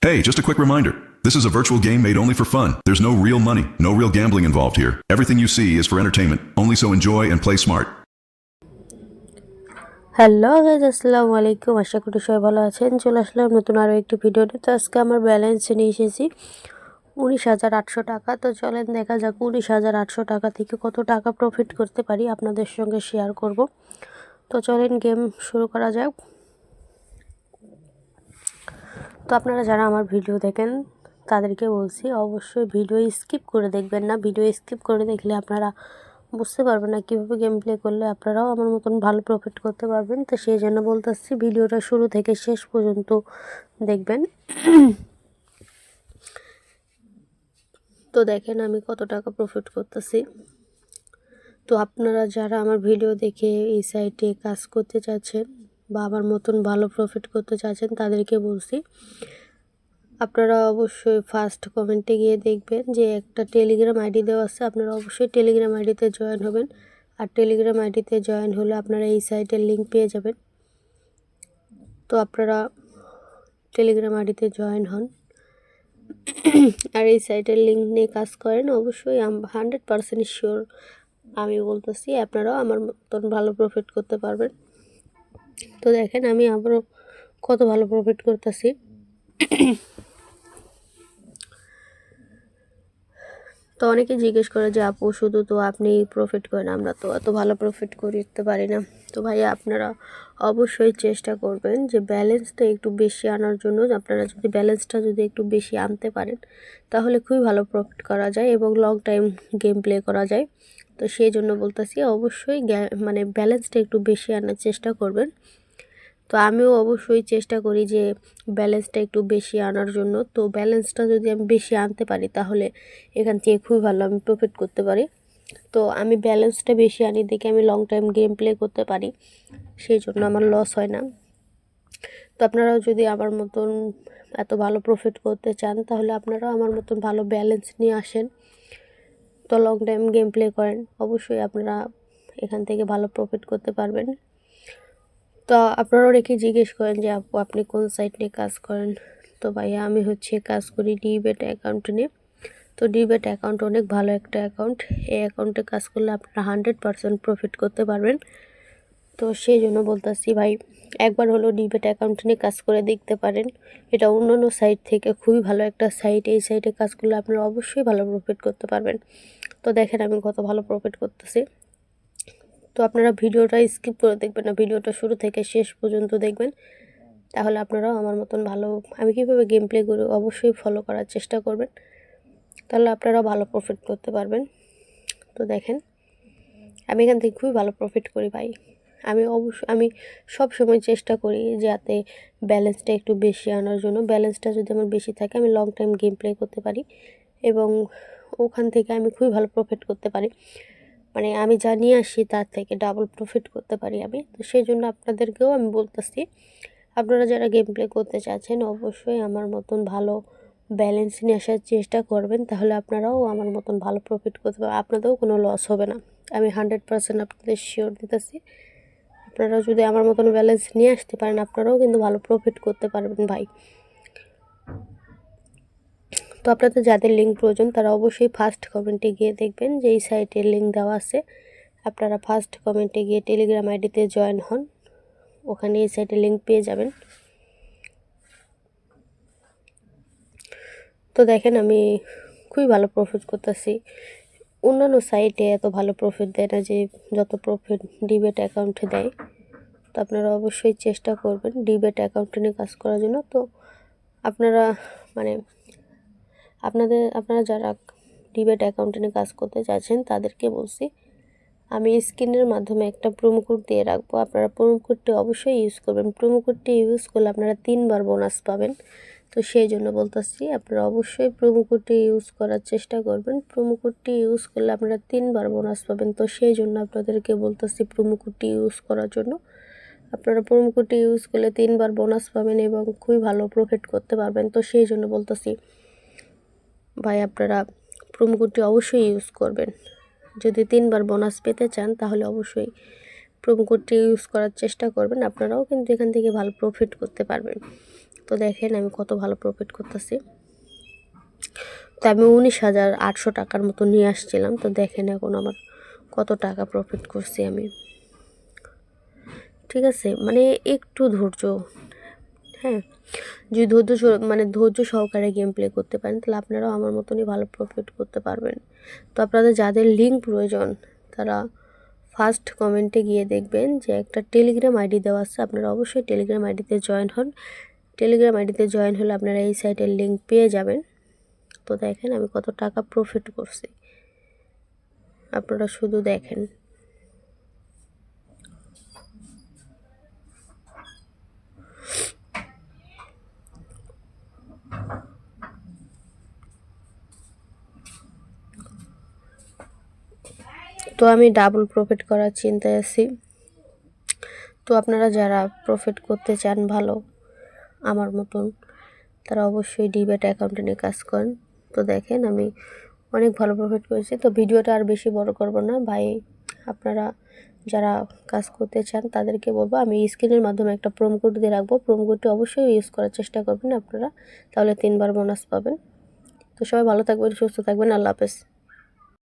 Hey, just a quick reminder. This is a virtual game made only for fun. There's no real money, no real gambling involved here. Everything you see is for entertainment, only so enjoy and play smart. Hello guys, আসসালামু আলাইকুম। আশা করি সবাই ভালো আছেন। চলে আসলাম নতুন আরও একটি ভিডিওতে। তো আজকে আমার ব্যালেন্স নিয়ে এসেছি 19,800 টাকা। তো চলেন দেখা যাক 19,800 টাকা থেকে কত টাকা প্রফিট করতে পারি, আপনাদের সঙ্গে শেয়ার করব। তো চলেন গেম শুরু করা যাক। তো আপনারা যারা আমার ভিডিও দেখেন তাদেরকে বলছি, অবশ্যই ভিডিও স্কিপ করে দেখবেন না। ভিডিও স্কিপ করে দেখলে আপনারা বুঝতে পারবেন না কীভাবে গেম প্লে করলে আপনারাও আমার মতন ভালো প্রফিট করতে পারবেন। তো সেই জন্য বলতেছি ভিডিওটা শুরু থেকে শেষ পর্যন্ত দেখবেন। তো দেখেন আমি কত টাকা প্রফিট করতেছি। তো আপনারা যারা আমার ভিডিও দেখে এই সাইটে কাজ করতে চাচ্ছেন বা আমার মতন ভালো প্রফিট করতে চাচ্ছেন তাদেরকে বলছি, আপনারা অবশ্যই ফার্স্ট কমেন্টে গিয়ে দেখবেন যে একটা টেলিগ্রাম আইডি দেওয়া আছে। আপনারা অবশ্যই টেলিগ্রাম আইডিতে জয়েন হবেন। আর টেলিগ্রাম আইডিতে জয়েন হলে আপনারা এই সাইটের লিঙ্ক পেয়ে যাবেন। তো আপনারা টেলিগ্রাম আইডিতে জয়েন হন আর এই সাইটের লিঙ্ক নিয়ে কাজ করেন। অবশ্যই 100% শিওর আমি বলতেছি আপনারাও আমার মতন ভালো প্রফিট করতে পারবেন। তো দেখেন আমি আবারও কত ভালো প্রফিট করতেছি। তো অনেকে জিজ্ঞেস করে যে আপু শুধু তো আপনি প্রফিট করেন, আমরা তো এত ভালো প্রফিট করতে পারি না। তো ভাইয়া আপনারা অবশ্যই চেষ্টা করবেন যে ব্যালেন্সটা একটু বেশি আনার জন্য। আপনারা যদি ব্যালেন্সটা একটু বেশি আনতে পারেন তাহলে খুবই ভালো প্রফিট করা যায় এবং লং টাইম গেম প্লে করা যায়। তো সেই জন্য বলতেছি অবশ্যই মানে ব্যালেন্সটা একটু বেশি আনার চেষ্টা করবেন। তো আমিও অবশ্যই চেষ্টা করি যে ব্যালেন্সটা একটু বেশি আনার জন্য। তো ব্যালেন্সটা যদি আমি বেশি আনতে পারি তাহলে এখান থেকে খুবই ভালো আমি প্রফিট করতে পারি। তো আমি ব্যালেন্সটা বেশি আনি দেখে আমি লং টাইম গেম প্লে করতে পারি, সেই জন্য আমার লস হয় না। তো আপনারাও যদি আমার মতন এত ভালো প্রফিট করতে চান তাহলে আপনারাও আমার মতন ভালো ব্যালেন্স নিয়ে আসেন। তো লং টাইম গেম প্লে করেন, অবশ্যই আপনারা এখান থেকে ভালো প্রফিট করতে পারবেন। তো আপনারা অনেকে জিজ্ঞেস করেন যে আপু আপনি কোন সাইট নিয়ে কাজ করেন। তো ভাইয়া আমি কাজ করি ডিবেট অ্যাকাউন্ট নিয়ে। তো ডিবেট অ্যাকাউন্ট অনেক ভালো একটা অ্যাকাউন্ট। এই অ্যাকাউন্টে কাজ করলে আপনারা 100% প্রফিট করতে পারবেন। তো সেই জন্য বলতেছি ভাই একবার হলেও ডিবেট অ্যাকাউন্ট নিয়ে কাজ করে দেখতে পারেন। এটা অন্যান্য সাইট থেকে খুবই ভালো একটা সাইট। এই সাইটে কাজ করলে আপনারা অবশ্যই ভালো প্রফিট করতে পারবেন। তো দেখেন আমি কত ভালো প্রফিট করতেছি। তো আপনারা ভিডিওটা স্কিপ করে দেখবেন না, ভিডিওটা শুরু থেকে শেষ পর্যন্ত দেখবেন। তাহলে আপনারাও আমার মতন ভালো আমি কীভাবে গেম প্লে করি অবশ্যই ফলো করার চেষ্টা করবেন। তাহলে আপনারাও ভালো প্রফিট করতে পারবেন। তো দেখেন আমি এখান থেকে খুবই ভালো প্রফিট করি ভাই। আমি সব সময় চেষ্টা করি যাতে ব্যালেন্সটা একটু বেশি আনার জন্য। ব্যালেন্সটা যদি আমার বেশি থাকে আমি লং টাইম গেম প্লে করতে পারি এবং ওখান থেকে আমি খুবই ভালো প্রফিট করতে পারি। মানে আমি যা নিয়ে আসি তার থেকে ডাবল প্রফিট করতে পারি আমি। তো সেই জন্য আপনাদেরকেও আমি বলতেছি, আপনারা যারা গেম প্লে করতে চাচ্ছেন অবশ্যই আমার মতন ভালো ব্যালেন্স নিয়ে আসার চেষ্টা করবেন। তাহলে আপনারাও আমার মতন ভালো প্রফিট করতে পারবেন, আপনাদেরও কোনো লস হবে না। আমি 100% আপনাদের শিওর দিতেছি। আপনারাও যদি আমার মতন ব্যালেন্স নিয়ে আসতে পারেন আপনারাও কিন্তু ভালো প্রফিট করতে পারবেন ভাই। তো আপনাদের যাদের লিঙ্ক প্রয়োজন তারা অবশ্যই ফার্স্ট কমেন্টে গিয়ে দেখবেন যে এই সাইটের লিঙ্ক দেওয়া আছে। আপনারা ফার্স্ট কমেন্টে গিয়ে টেলিগ্রাম আইডিতে জয়েন হন, ওখানে এই সাইটের লিঙ্ক পেয়ে যাবেন। তো দেখেন আমি খুবই ভালো প্রফিট করতেছি। অন্যান্য সাইটে এত ভালো প্রফিট দেয় না যে যত প্রফিট ডিবেট অ্যাকাউন্টে দেয়। তো আপনারা অবশ্যই চেষ্টা করবেন ডিবেট অ্যাকাউন্টে নিয়ে কাজ করার জন্য। তো আপনারা মানে আপনারা যারা ডিবেট অ্যাকাউন্টে নিয়ে কাজ করতে চাচ্ছেন তাদেরকে বলছি, আমি স্ক্রিনের মাধ্যমে একটা প্রোমো কোড দিয়ে রাখবো। আপনারা প্রোমো কোডটি অবশ্যই ইউজ করবেন। প্রোমো কোডটি ইউজ করলে আপনারা 3বার বোনাস পাবেন। তো সেই জন্য বলতেছি আপনারা অবশ্যই প্রোমো কোডটি ইউজ করার চেষ্টা করবেন। প্রোমো কোডটি ইউজ করলে আপনারা 3বার বোনাস পাবেন। তো সেই জন্য আপনাদেরকে বলতেছি প্রোমো কোডটি ইউজ করার জন্য। আপনারা প্রোমো কোডটি ইউজ করলে 3বার বোনাস পাবেন এবং খুবই ভালো প্রফিট করতে পারবেন। তো সেই জন্য বলতেছি ভাই আপনারা প্রোমো কোডটি অবশ্যই ইউজ করবেন। যদি 3বার বোনাস পেতে চান তাহলে অবশ্যই প্রোমো কোডটি ইউজ করার চেষ্টা করবেন। আপনারাও কিন্তু এখান থেকে ভালো প্রফিট করতে পারবেন। তো দেখেন আমি কত ভালো প্রফিট করতেছি। তো আমি 19,800 টাকার মতো নিয়ে আসছিলাম। তো দেখেন এখন আমার কত টাকা প্রফিট করছি আমি। ঠিক আছে, মানে একটু ধৈর্য, হ্যাঁ, যদি ধৈর্য সহকারে গেম প্লে করতে পারেন তাহলে আপনারাও আমার মতনই ভালো প্রফিট করতে পারবেন। তো আপনাদের যাদের লিঙ্ক প্রয়োজন তারা ফার্স্ট কমেন্টে গিয়ে দেখবেন যে একটা টেলিগ্রাম আইডি দেওয়া আছে, আপনারা অবশ্যই টেলিগ্রাম আইডিতে জয়েন হন। টেলিগ্রাম আইডিতে জয়েন হলে আপনারা এই সাইটের লিঙ্ক পেয়ে যাবেন। তো দেখেন আমি কত টাকা প্রফিট করছি, আপনারা শুধু দেখেন। তো আমি ডাবল প্রফিট করার চিন্তায় আছি। তো আপনারা যারা প্রফিট করতে চান ভালো আমার মতন, তারা অবশ্যই ডিম্যাট অ্যাকাউন্টে নিয়ে কাজ করেন। তো দেখেন আমি অনেক ভালো প্রফিট করেছি। তো ভিডিওটা আর বেশি বড় করব না ভাই, আপনারা যারা কাজ করতে চান তাদেরকে বলবো আমি স্ক্রিনের মাধ্যমে একটা প্রোমো কোড দিয়ে রাখবো, প্রোমো কোডটি অবশ্যই ইউজ করার চেষ্টা করবেন আপনারা, তাহলে 3 বার বোনাস পাবেন। তো সবাই ভালো থাকবেন, সুস্থ থাকবেন, আল্লাহ হাফেজ।